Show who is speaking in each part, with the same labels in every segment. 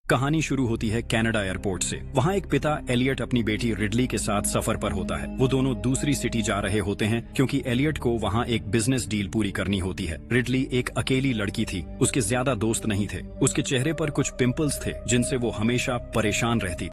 Speaker 1: कहानी शुरू होती है कनाडा एयरपोर्ट से। वहाँ एक पिता एलियट अपनी बेटी रिडली के साथ सफर पर होता है। वो दोनों दूसरी सिटी जा रहे होते हैं क्योंकि एलियट को वहाँ एक बिजनेस डील पूरी करनी होती है। रिडली एक अकेली लड़की थी, उसके ज्यादा दोस्त नहीं थे। उसके चेहरे पर कुछ पिंपल्स थे जिनसे वो हमेशा परेशान रहती थी।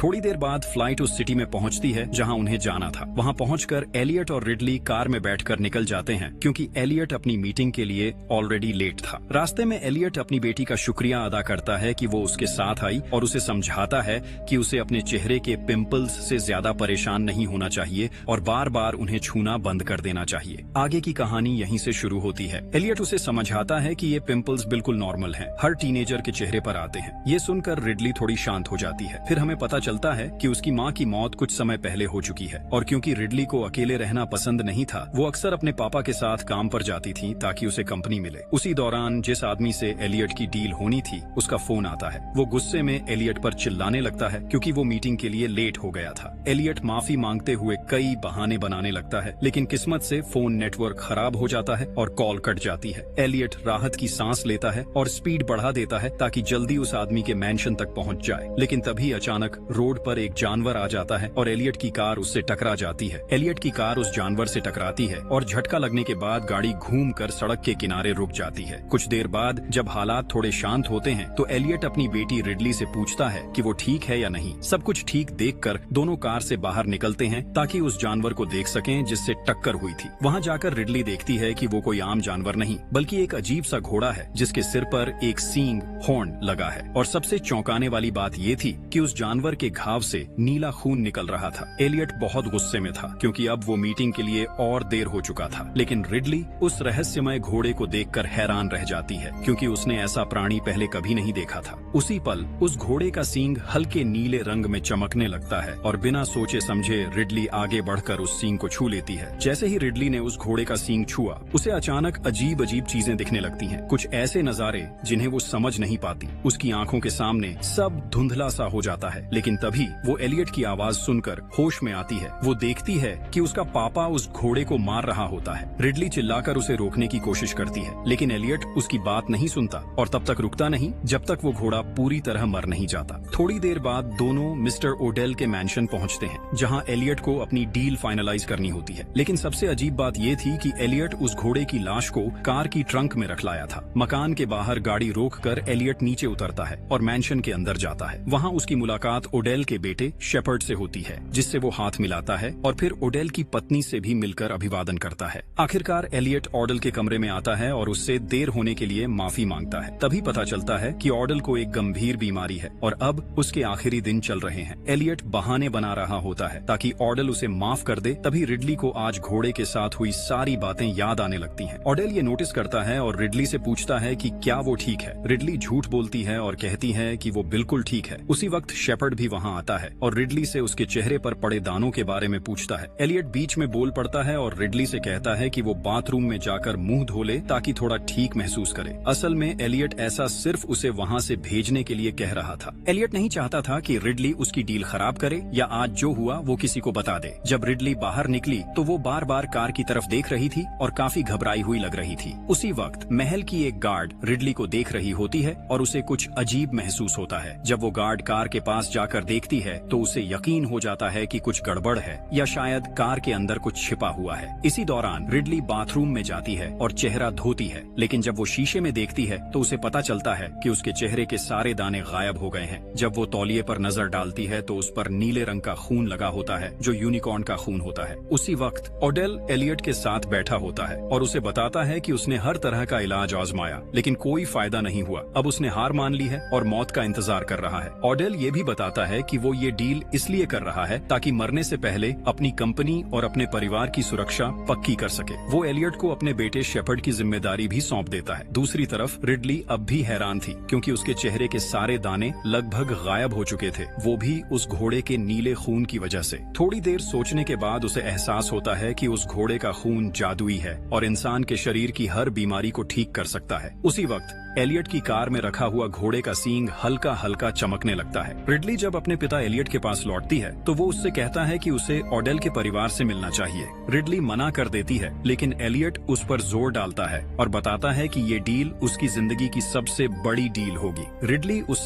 Speaker 1: थोड़ी देर बाद फ्लाइट उस सिटी में पहुंचती है जहां उन्हें जाना था। वहां पहुंचकर एलियट और रिडली कार में बैठकर निकल जाते हैं क्योंकि एलियट अपनी मीटिंग के लिए ऑलरेडी लेट था। रास्ते में एलियट अपनी बेटी का शुक्रिया अदा करता है कि वो उसके साथ आई और उसे समझाता है कि उसे अपने चेहरे के पिंपल्स से ज्यादा परेशान नहीं होना चाहिए और बार बार उन्हें छूना बंद कर देना चाहिए। आगे की कहानी यहीं से शुरू होती है। एलियट उसे समझाता है कि ये पिंपल्स बिल्कुल नॉर्मल हैं, हर टीनेजर के चेहरे पर आते हैं। ये सुनकर रिडली थोड़ी शांत हो जाती है। फिर हमें पता चलता है कि उसकी माँ की मौत कुछ समय पहले हो चुकी है और क्योंकि रिडली को अकेले रहना पसंद नहीं था, वो अक्सर अपने पापा के साथ काम पर जाती थी ताकि उसे कंपनी मिले। उसी दौरान जिस आदमी से एलियट की डील होनी थी उसका फोन आता है। वो गुस्से में एलियट पर चिल्लाने लगता है क्योंकि वो मीटिंग के लिए लेट हो गया था। एलियट माफी मांगते हुए कई बहाने बनाने लगता है, लेकिन किस्मत से फोन नेटवर्क खराब हो जाता है और कॉल कट जाती है। एलियट राहत की सांस लेता है और स्पीड बढ़ा देता है ताकि जल्दी उस आदमी के मैंशन तक पहुंच जाए। लेकिन तभी अचानक रोड पर एक जानवर आ जाता है और एलियट की कार उससे टकरा जाती है। एलियट की कार उस जानवर से टकराती है और झटका लगने के बाद गाड़ी घूमकर सड़क के किनारे रुक जाती है। कुछ देर बाद जब हालात थोड़े शांत होते हैं तो एलियट अपनी बेटी रिडली से पूछता है कि वो ठीक है या नहीं। सब कुछ ठीक देखकर दोनों कार से बाहर निकलते हैं ताकि उस जानवर को देख सकें जिससे टक्कर हुई थी। वहाँ जाकर रिडली देखती है कि वो कोई आम जानवर नहीं बल्कि एक अजीब सा घोड़ा है जिसके सिर पर एक सींग हॉर्न लगा है। और सबसे चौंकाने वाली बात ये थी कि उस जानवर के घाव से नीला खून निकल रहा था। एलियट बहुत गुस्से में था क्योंकि अब वो मीटिंग के लिए और देर हो चुका था। लेकिन रिडली उस रहस्यमय घोड़े को देखकर हैरान रह जाती है क्योंकि उसने ऐसा प्राणी पहले कभी नहीं देखा था। उसी पल उस घोड़े का सींग हल्के नीले रंग में चमकने लगता है और बिना सोचे समझे रिडली आगे बढ़कर उस सींग को छू लेती है। जैसे ही रिडली ने उस घोड़े का सींग छुआ, उसे अचानक अजीब अजीब चीजें दिखने लगती हैं। कुछ ऐसे नजारे जिन्हें वो समझ नहीं पाती। उसकी आंखों के सामने सब धुंधला सा हो जाता है। लेकिन तभी वो एलियट की आवाज सुनकर होश में आती है। वो देखती है कि उसका पापा उस घोड़े को मार रहा होता है। रिडली चिल्लाकर उसे रोकने की कोशिश करती है, लेकिन एलियट उसकी बात नहीं सुनता और तब तक रुकता नहीं जब तक वो घोड़ा पूरी तरह मर नहीं जाता। थोड़ी देर बाद दोनों मिस्टर ओडेल के मैंशन पहुंचते हैं जहां एलियट को अपनी डील फाइनलाइज करनी होती है। लेकिन सबसे अजीब बात ये थी कि एलियट उस घोड़े की लाश को कार की ट्रंक में रख लाया था। मकान के बाहर गाड़ी रोककर एलियट नीचे उतरता है और मैंशन के अंदर जाता है। वहाँ उसकी मुलाकात ओडेल के बेटे शेपर्ड से होती है जिससे वो हाथ मिलाता है और फिर ओडेल की पत्नी से भी मिलकर अभिवादन करता है। आखिरकार एलियट ऑडल के कमरे में आता है और उससे देर होने के लिए माफी मांगता है। तभी पता चलता है कि ऑडल को एक गंभीर बीमारी है और अब उसके आखिरी दिन चल रहे हैं। एलियट बहाने बना रहा होता है ताकि ऑडल उसे माफ कर दे। तभी रिडली को आज घोड़े के साथ हुई सारी बातें याद आने लगती हैं। ऑडल ये नोटिस करता है और रिडली से पूछता है कि क्या वो ठीक है। रिडली झूठ बोलती है और कहती है कि वो बिल्कुल ठीक है। उसी वक्त शेपर्ड भी वहाँ आता है और रिडली से उसके चेहरे पर पड़े दानों के बारे में पूछता है। एलियट बीच में बोल पड़ता है और रिडली से कहता है कि वो बाथरूम में जाकर मुंह धो ले ताकि थोड़ा ठीक महसूस करे। असल में एलियट ऐसा सिर्फ उसे वहाँ से भेजने के लिए कह रहा था। एलियट नहीं चाहता था कि रिडली उसकी डील खराब करे या आज जो हुआ वो किसी को बता दे। जब रिडली बाहर निकली तो वो बार बार कार की तरफ देख रही थी और काफी घबराई हुई लग रही थी। उसी वक्त महल की एक गार्ड रिडली को देख रही होती है और उसे कुछ अजीब महसूस होता है। जब वो गार्ड कार के पास जाकर देखती है तो उसे यकीन हो जाता है कि कुछ गड़बड़ है या शायद कार के अंदर कुछ छिपा हुआ है। इसी दौरान रिडली बाथरूम में जाती है और चेहरा धोती है, लेकिन जब वो शीशे में देखती है तो उसे पता चलता है कि उसके चेहरे के सारे दाने गायब हो गए हैं। जब वो तौलिए पर नजर डालती है तो उस पर नीले रंग का खून लगा होता है जो यूनिकॉर्न का खून होता है। उसी वक्त ओडेल एलियट के साथ बैठा होता है और उसे बताता है कि उसने हर तरह का इलाज आजमाया लेकिन कोई फायदा नहीं हुआ। अब उसने हार मान ली है और मौत का इंतजार कर रहा है। ओडेल ये भी बताता है कि वो ये डील इसलिए कर रहा है ताकि मरने से पहले अपनी कंपनी और अपने परिवार की सुरक्षा पक्की कर सके। वो एलियट को अपने बेटे शेपर्ड की जिम्मेदारी भी सौंप देता है। दूसरी तरफ रिडली अब भी हैरान थी क्योंकि उसके चेहरे के सारे दाने लगभग गायब हो चुके थे, वो भी उस घोड़े के नीले खून की वजह से। थोड़ी देर सोचने के बाद उसे एहसास होता है कि उस घोड़े का खून जादुई है और इंसान के शरीर की हर बीमारी को ठीक कर सकता है। उसी वक्त एलियट की कार में रखा हुआ घोड़े का सींग हल्का हल्का चमकने लगता है। रिडली जब अपने पिता एलियट के पास लौटती है तो वो उससे कहता है कि उसे ओडेल के परिवार से मिलना चाहिए। रिडली मना कर देती है, लेकिन एलियट उस पर जोर डालता है और बताता है कि ये डील उसकी जिंदगी की सबसे बड़ी डील होगी। रिडली उससे